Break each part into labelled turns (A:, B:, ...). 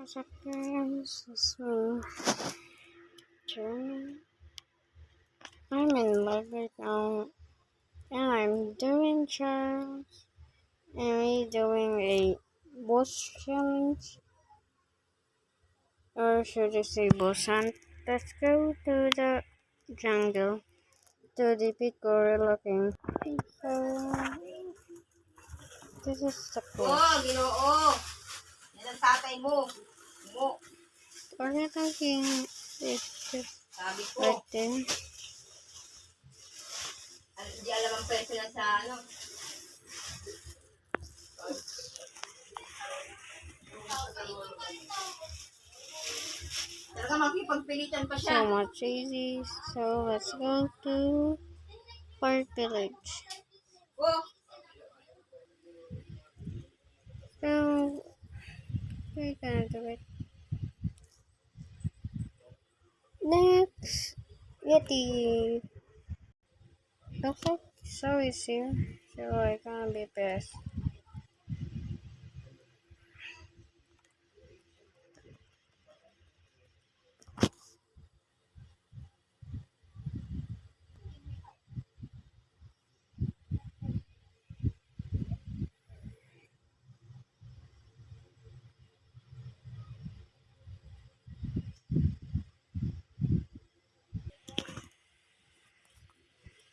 A: What's up guys, it's me, Jeremy. I'm in live right now and I'm doing Charles and we doing a boss challenge, or should I say boss hunt. Let's go to the jungle, to the big gorilla king. So this is the course.
B: Ginoo. Yan ang tatay mo. Mo.
A: Gorilla king is just
B: Sabi ko.
A: right there.
B: Hindi alam ang presyo na sa ano. Talaga makipagpilitan pa siya.
A: So much easy. So let's go to Park Village.
B: Oh.
A: So we're gonna do it. Next, Yeti. Looks like so is here. So I gonna be best.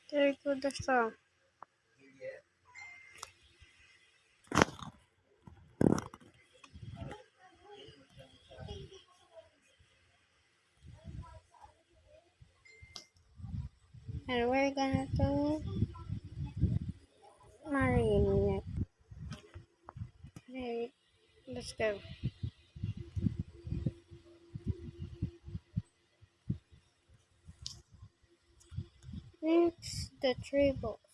A: There go the song. And we're gonna do Marionette. Hey, let's go. Next, the tree boss.